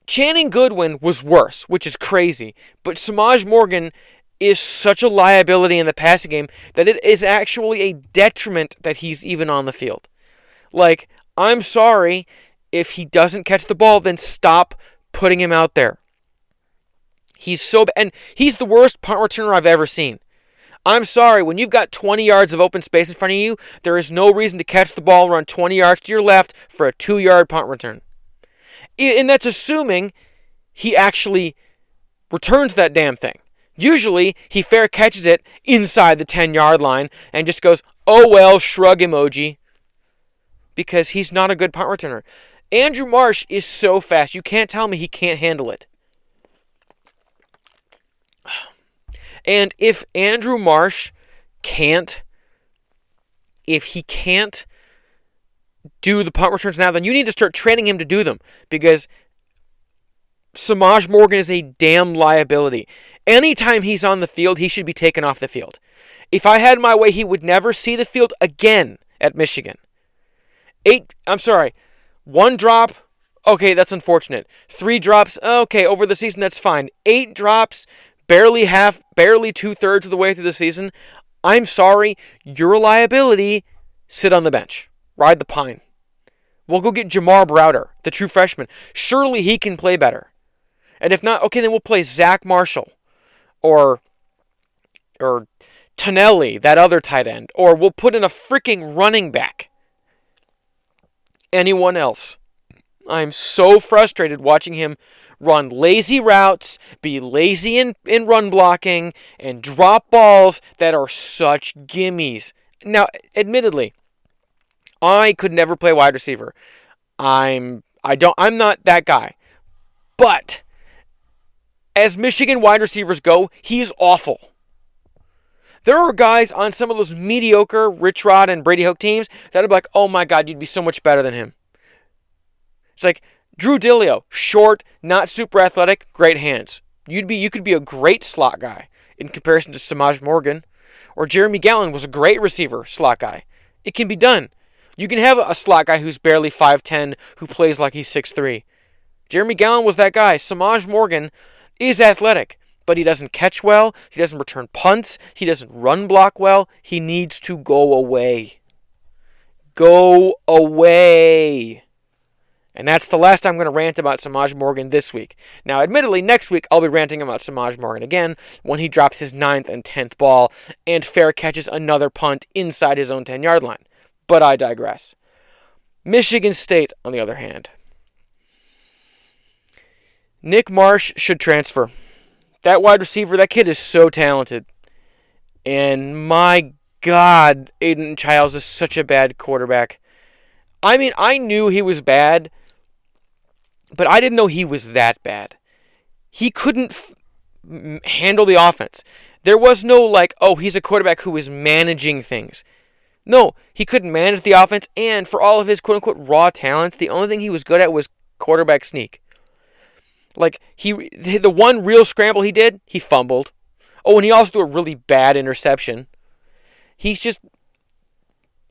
Channing Goodwin was worse, which is crazy. But Samaj Morgan is such a liability in the passing game that it is actually a detriment that he's even on the field. Like, I'm sorry, if he doesn't catch the ball, then stop putting him out there. And he's the worst punt returner I've ever seen. I'm sorry, when you've got 20 yards of open space in front of you, there is no reason to catch the ball and run 20 yards to your left for a 2-yard punt return. And that's assuming he actually returns that damn thing. Usually, he fair catches it inside the 10-yard line and just goes, oh well, shrug emoji. Because he's not a good punt returner. Andrew Marsh is so fast, you can't tell me he can't handle it. And if Andrew Marsh can't do the punt returns now, then you need to start training him to do them, because Samaj Morgan is a damn liability. Anytime he's on the field, he should be taken off the field. If I had my way, he would never see the field again at Michigan. 1 drop, okay, that's unfortunate. 3 drops, okay, over the season, that's fine. 8 drops, barely 2/3 of the way through the season. I'm sorry, you're a liability. Sit on the bench. Ride the pine. We'll go get Jamar Browder, the true freshman. Surely he can play better. And if not, okay, then we'll play Zach Marshall. Or Tonelli, that other tight end. Or we'll put in a freaking running back. Anyone else. I'm so frustrated watching him run lazy routes, be lazy in run blocking, and drop balls that are such gimmies. Now, admittedly, I could never play wide receiver. I'm not that guy. But as Michigan wide receivers go, he's awful. There are guys on some of those mediocre Rich Rod and Brady Hoke teams that are like, oh my God, you'd be so much better than him. It's like Drew Dillio, short, not super athletic, great hands. You could be a great slot guy in comparison to Samaj Morgan. Or Jeremy Gallon was a great receiver, slot guy. It can be done. You can have a slot guy who's barely 5'10", who plays like he's 6'3". Jeremy Gallon was that guy. Samaj Morgan is athletic, but he doesn't catch well. He doesn't return punts. He doesn't run block well. He needs to go away. Go away. And that's the last time I'm going to rant about Samaj Morgan this week. Now, admittedly, next week I'll be ranting about Samaj Morgan again when he drops his 9th and 10th ball and fair catches another punt inside his own 10-yard line. But I digress. Michigan State, on the other hand. Nick Marsh should transfer. That wide receiver, that kid is so talented. And my God, Aiden Childs is such a bad quarterback. I mean, I knew he was bad, but I didn't know he was that bad. He couldn't handle the offense. There was no like, oh, he's a quarterback who is managing things. No, he couldn't manage the offense, and for all of his quote-unquote raw talents, the only thing he was good at was quarterback sneak. Like, the one real scramble he did, he fumbled. Oh, and he also threw a really bad interception. He's just...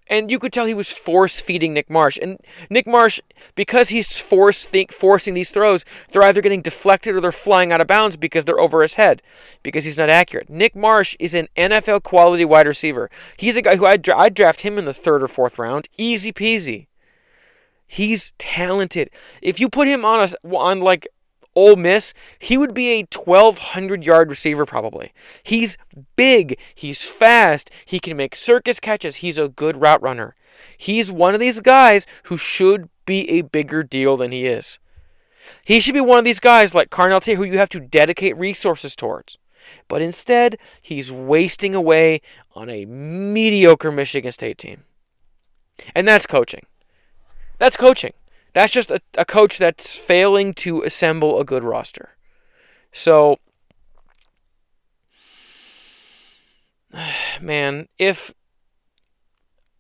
And you could tell he was force-feeding Nick Marsh. And Nick Marsh, because he's forcing these throws, they're either getting deflected or they're flying out of bounds because they're over his head, because he's not accurate. Nick Marsh is an NFL-quality wide receiver. He's a guy who I'd draft him in the 3rd or 4th round. Easy peasy. He's talented. If you put him on like Ole Miss, he would be a 1,200-yard receiver probably. He's big. He's fast. He can make circus catches. He's a good route runner. He's one of these guys who should be a bigger deal than he is. He should be one of these guys like Carnell Tate who you have to dedicate resources towards. But instead, he's wasting away on a mediocre Michigan State team. And that's coaching. That's coaching. That's just a coach that's failing to assemble a good roster. So, man, if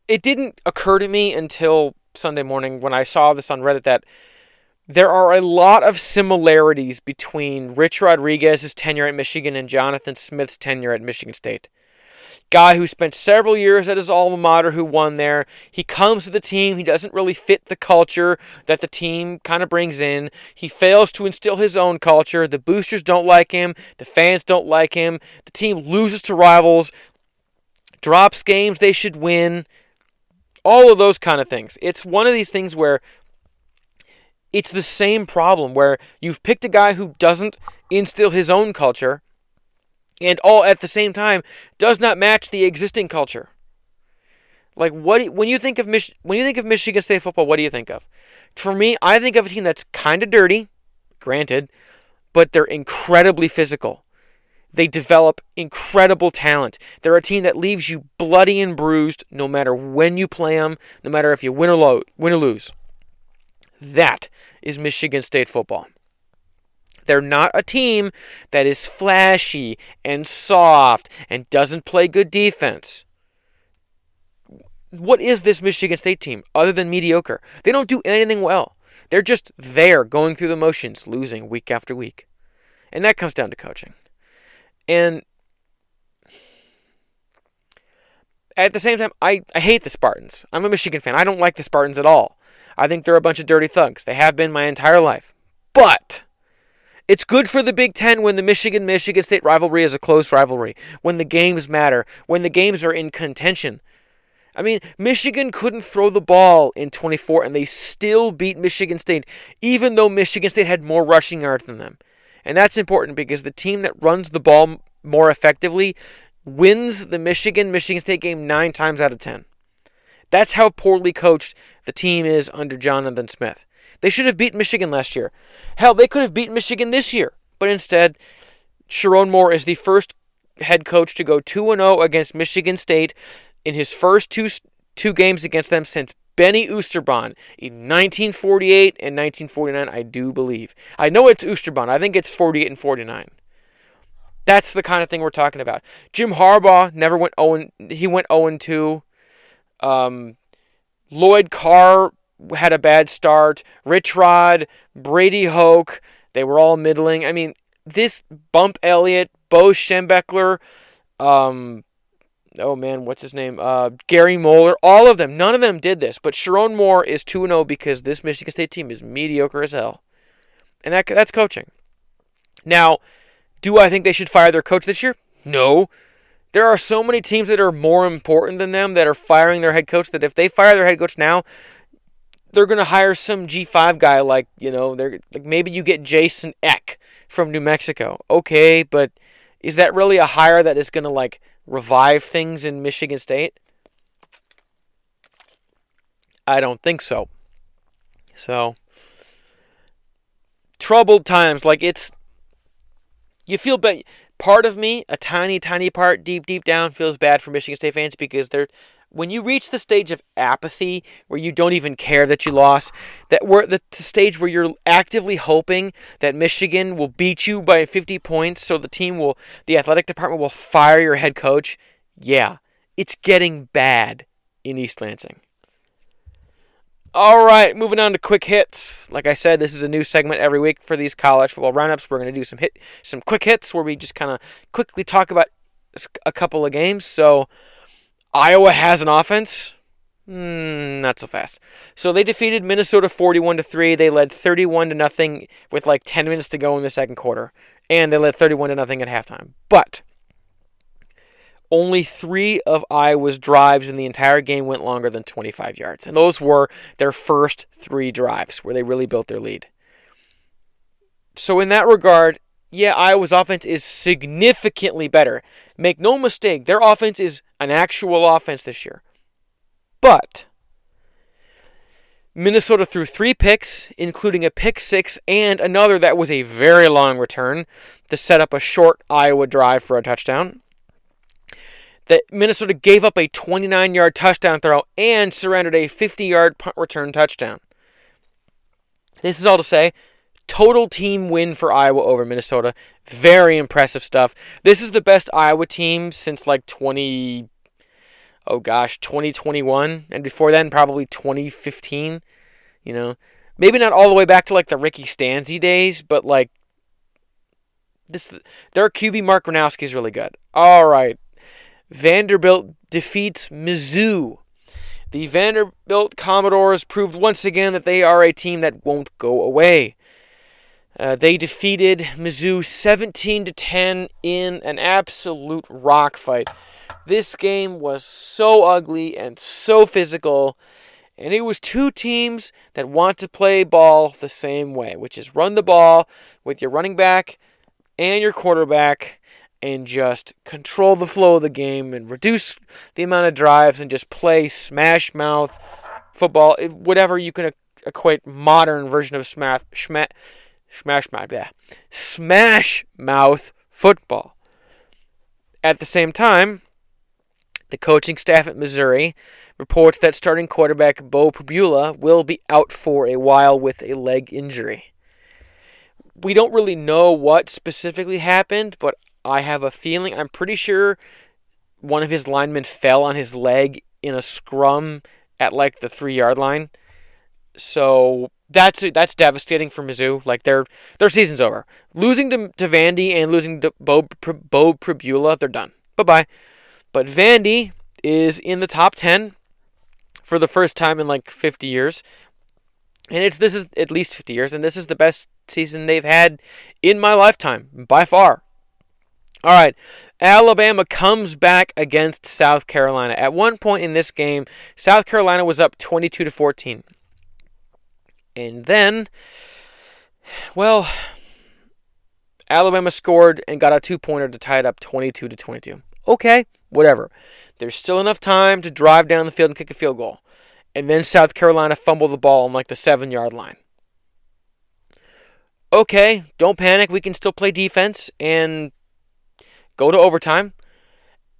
it didn't occur to me until Sunday morning when I saw this on Reddit that There are a lot of similarities between Rich Rodriguez's tenure at Michigan and Jonathan Smith's tenure at Michigan State. Guy who spent several years at his alma mater, who won there. He comes to the team. He doesn't really fit the culture that the team kind of brings in. He fails to instill his own culture. The boosters don't like him. The fans don't like him. The team loses to rivals, drops games they should win. All of those kind of things. It's one of these things where it's the same problem where you've picked a guy who doesn't instill his own culture and all at the same time does not match the existing culture. Like when you think of Michigan State football, what do you think of? For me, I think of a team that's kind of dirty, granted, but they're incredibly physical. They develop incredible talent. They're a team that leaves you bloody and bruised no matter when you play them, no matter if you win or lose. That is Michigan State football. They're not a team that is flashy and soft and doesn't play good defense. What is this Michigan State team other than mediocre? They don't do anything well. They're just there going through the motions, losing week after week. And that comes down to coaching. And at the same time, I hate the Spartans. I'm a Michigan fan. I don't like the Spartans at all. I think they're a bunch of dirty thugs. They have been my entire life. But it's good for the Big Ten when the Michigan State rivalry is a close rivalry, when the games matter, when the games are in contention. I mean, Michigan couldn't throw the ball in 24, and they still beat Michigan State, even though Michigan State had more rushing yards than them. And that's important because the team that runs the ball more effectively wins the Michigan State game 9 times out of 10. That's how poorly coached the team is under Jonathan Smith. They should have beaten Michigan last year. Hell, they could have beaten Michigan this year. But instead, Sharon Moore is the first head coach to go 2-0 against Michigan State in his first two games against them since Benny Oosterbaan in 1948 and 1949, I do believe. I know it's Oosterbaan. I think it's 48 and 49. That's the kind of thing we're talking about. Jim Harbaugh never went 0. He went 0-2. Lloyd Carr had a bad start. Rich Rod, Brady Hoke, they were all middling. I mean, this Bump Elliott, Bo Schembechler, what's his name? Gary Moeller, all of them. None of them did this. But Sharon Moore is 2-0 because this Michigan State team is mediocre as hell. And that's coaching. Now, do I think they should fire their coach this year? No. There are so many teams that are more important than them that are firing their head coach that if they fire their head coach now, they're going to hire some G5 guy maybe you get Jason Eck from New Mexico. Okay, but is that really a hire that is going to revive things in Michigan State? I don't think so. So, troubled times. You feel bad. Part of me, a tiny, tiny part, deep down, feels bad for Michigan State fans because when you reach the stage of apathy where you don't even care that you lost, that we're at the stage where you're actively hoping that Michigan will beat you by 50 points so the athletic department will fire your head coach. Yeah, it's getting bad in East Lansing. All right, moving on to quick hits. Like I said, this is a new segment every week for these college football roundups. We're going to do some quick hits where we just kind of quickly talk about a couple of games. So, Iowa has an offense. Not so fast. So they defeated Minnesota 41-3. They led 31-0 with 10 minutes to go in the second quarter, and they led 31-0 at halftime. But only 3 of Iowa's drives in the entire game went longer than 25 yards. And those were their first 3 drives where they really built their lead. So in that regard, yeah, Iowa's offense is significantly better. Make no mistake, their offense is an actual offense this year. But Minnesota threw 3 picks, including a pick 6 and another that was a very long return to set up a short Iowa drive for a touchdown. That Minnesota gave up a 29-yard touchdown throw and surrendered a 50-yard punt return touchdown. This is all to say, total team win for Iowa over Minnesota. Very impressive stuff. This is the best Iowa team since 2021. And before then, probably 2015. Maybe not all the way back to like the Ricky Stanzi days, but like their QB Mark Gronowski is really good. All right. Vanderbilt defeats Mizzou. The Vanderbilt Commodores proved once again that they are a team that won't go away. They defeated Mizzou 17-10 in an absolute rock fight. This game was so ugly and so physical, and it was two teams that want to play ball the same way, which is run the ball with your running back and your quarterback and just control the flow of the game and reduce the amount of drives and just play smash mouth football, whatever you can equate modern version of smash mouth football. At the same time, the coaching staff at Missouri reports that starting quarterback Bo Pribula will be out for a while with a leg injury. We don't really know what specifically happened, but I have a feeling, I'm pretty sure one of his linemen fell on his leg in a scrum at like the 3-yard line. So that's devastating for Mizzou. Like their season's over. Losing to Vandy and losing to Bo Pribula, they're done. Bye-bye. But Vandy is in the top 10 for the first time in like 50 years. And this is at least 50 years, and this is the best season they've had in my lifetime, by far. All right, Alabama comes back against South Carolina. At one point in this game, South Carolina was up 22-14. And then, well, Alabama scored and got a 2-pointer to tie it up 22-22. Okay, whatever. There's still enough time to drive down the field and kick a field goal. And then South Carolina fumbled the ball on like the 7-yard line. Okay, don't panic. We can still play defense and go to overtime.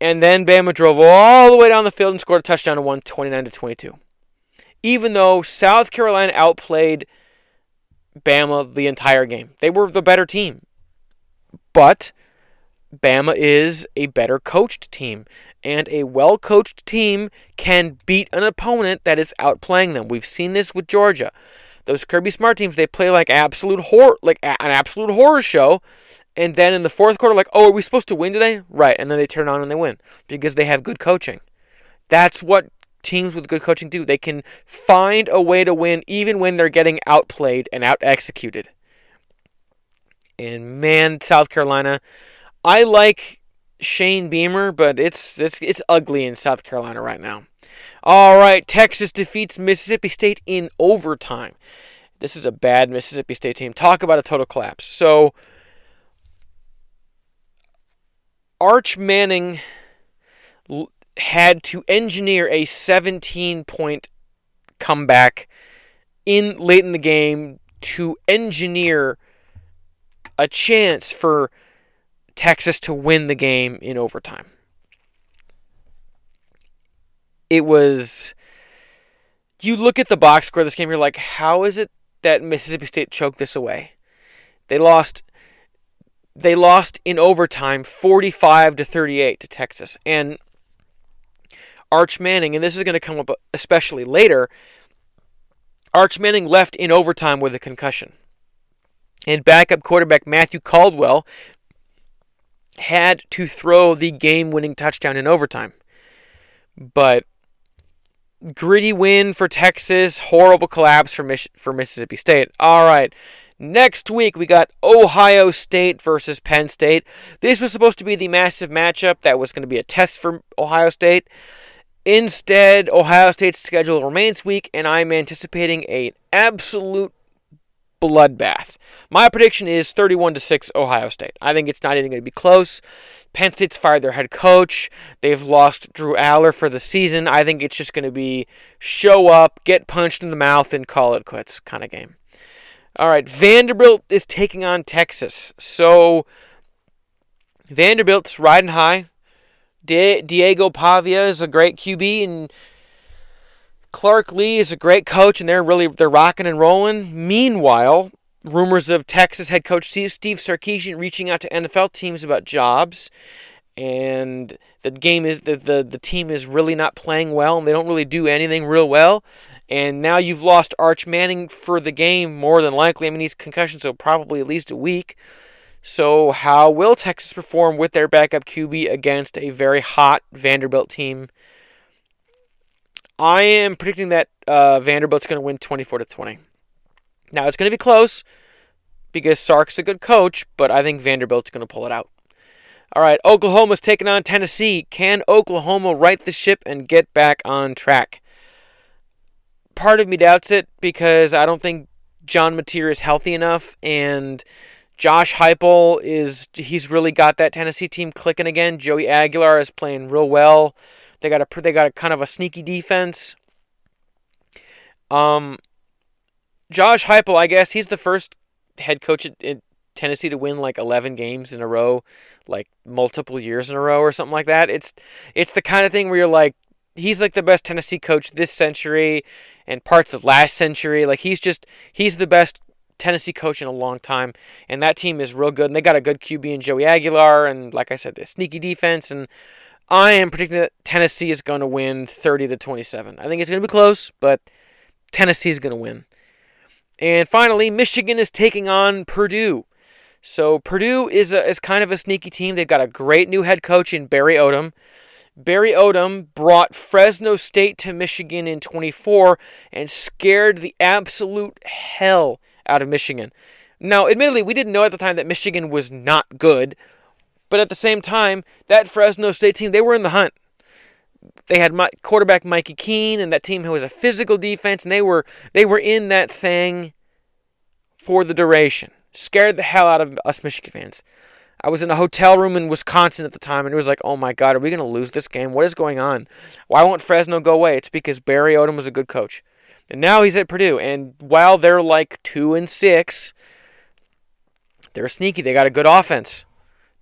And then Bama drove all the way down the field and scored a touchdown and won 29-22. Even though South Carolina outplayed Bama the entire game. They were the better team. But Bama is a better coached team. And a well-coached team can beat an opponent that is outplaying them. We've seen this with Georgia. Those Kirby Smart teams, they play like an absolute horror show. And then in the fourth quarter, like, oh, are we supposed to win today? Right. And then they turn on and they win because they have good coaching. That's what teams with good coaching do. They can find a way to win even when they're getting outplayed and out-executed. And man, South Carolina, I like Shane Beamer, but it's ugly in South Carolina right now. All right, Texas defeats Mississippi State in overtime. This is a bad Mississippi State team. Talk about a total collapse. So, Arch Manning had to engineer a 17-point comeback late in the game to engineer a chance for Texas to win the game in overtime. It was, you look at the box score of this game, you're like, how is it that Mississippi State choked this away? They lost in overtime 45-38 to Texas. And Arch Manning, and this is going to come up especially later, Arch Manning left in overtime with a concussion. And backup quarterback Matthew Caldwell had to throw the game-winning touchdown in overtime. But gritty win for Texas, horrible collapse for Mississippi State. All right, next week we got Ohio State versus Penn State. This was supposed to be the massive matchup that was going to be a test for Ohio State. Instead, Ohio State's schedule remains weak, and I'm anticipating an absolute bloodbath. My prediction is 31-6 Ohio State. I think it's not even going to be close. Penn State's fired their head coach. They've lost Drew Aller for the season. I think it's just going to be show up, get punched in the mouth, and call it quits kind of game. All right, Vanderbilt is taking on Texas. So Vanderbilt's riding high. Diego Pavia is a great QB, and Clark Lee is a great coach, and they're rocking and rolling. Meanwhile, rumors of Texas head coach Steve Sarkisian reaching out to NFL teams about jobs, and the team is really not playing well, and they don't really do anything real well. And now you've lost Arch Manning for the game, more than likely. I mean, he's concussion, so probably at least a week. So how will Texas perform with their backup QB against a very hot Vanderbilt team? I am predicting that Vanderbilt's going to win 24-20. Now, it's going to be close because Sark's a good coach, but I think Vanderbilt's going to pull it out. All right, Oklahoma's taking on Tennessee. Can Oklahoma right the ship and get back on track? Part of me doubts it because I don't think John Mateer is healthy enough, and Josh Heupel he's really got that Tennessee team clicking again. Joey Aguilar is playing real well. They got a kind of a sneaky defense. Josh Heupel, I guess he's the first head coach at Tennessee to win like 11 games in a row, like multiple years in a row or something like that. It's the kind of thing where you're like, he's like the best Tennessee coach this century and parts of last century. Like he's the best Tennessee coach in a long time, and that team is real good, and they got a good QB in Joey Aguilar, and like I said, the sneaky defense, and I am predicting that Tennessee is going to win 30-27. I think it's going to be close, but Tennessee is going to win. And finally, Michigan is taking on Purdue. So Purdue is kind of a sneaky team. They've got a great new head coach in Barry Odom. Barry Odom brought Fresno State to Michigan in 24 and scared the absolute hell out of Michigan. Now, admittedly, we didn't know at the time that Michigan was not good, but at the same time, that Fresno State team, they were in the hunt. They had quarterback Mikey Keene, and that team was a physical defense, and they were in that thing for the duration. Scared the hell out of us Michigan fans. I was in a hotel room in Wisconsin at the time, and it was like, oh my God, are we going to lose this game? What is going on? Why won't Fresno go away? It's because Barry Odom was a good coach. And now he's at Purdue, and while they're like 2-6, they're sneaky. They got a good offense.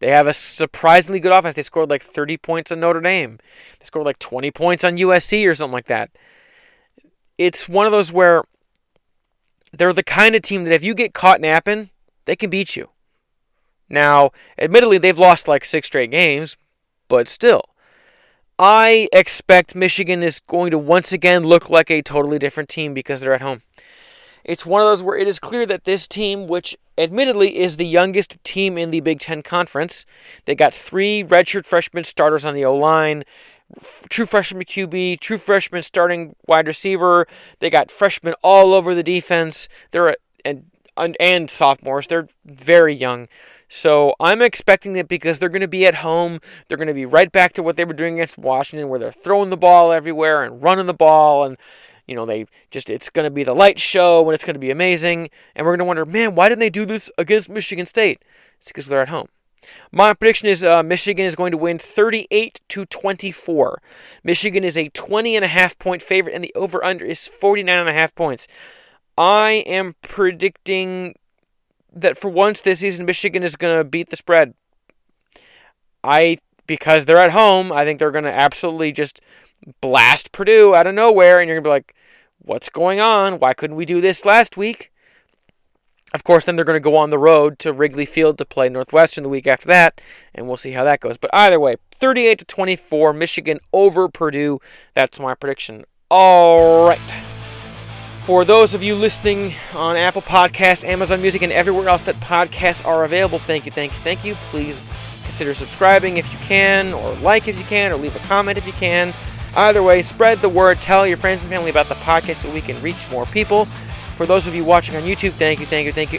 They have a surprisingly good offense. They scored like 30 points on Notre Dame. They scored like 20 points on USC or something like that. It's one of those where they're the kind of team that if you get caught napping, they can beat you. Now, admittedly, they've lost like 6 straight games, but still. I expect Michigan is going to once again look like a totally different team because they're at home. It's one of those where it is clear that this team, which admittedly is the youngest team in the Big Ten Conference, they got 3 redshirt freshman starters on the O-line, true freshman QB, true freshman starting wide receiver. They got freshmen all over the defense. And sophomores. They're very young. So I'm expecting that because they're going to be at home, they're going to be right back to what they were doing against Washington, where they're throwing the ball everywhere and running the ball, and it's going to be the light show, and it's going to be amazing. And we're going to wonder, man, why didn't they do this against Michigan State? It's because they're at home. My prediction is Michigan is going to win 38-24. Michigan is a 20.5 point favorite, and the over/under is 49.5 points. I am predicting that for once this season, Michigan is going to beat the spread. Because they're at home, I think they're going to absolutely just blast Purdue out of nowhere, and you're going to be like, what's going on? Why couldn't we do this last week? Of course, then they're going to go on the road to Wrigley Field to play Northwestern the week after that, and we'll see how that goes. But either way, 38-24, Michigan over Purdue. That's my prediction. All right. For those of you listening on Apple Podcasts, Amazon Music, and everywhere else that podcasts are available, thank you. Please consider subscribing if you can, or like if you can, or leave a comment if you can. Either way, spread the word. Tell your friends and family about the podcast so we can reach more people. For those of you watching on YouTube, thank you.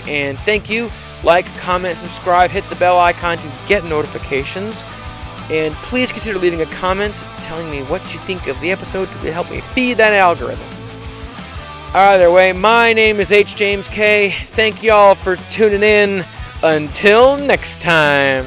And thank you. Like, comment, subscribe, hit the bell icon to get notifications. And please consider leaving a comment telling me what you think of the episode to help me feed that algorithm. Either way, my name is H. James K. Thank y'all for tuning in. Until next time.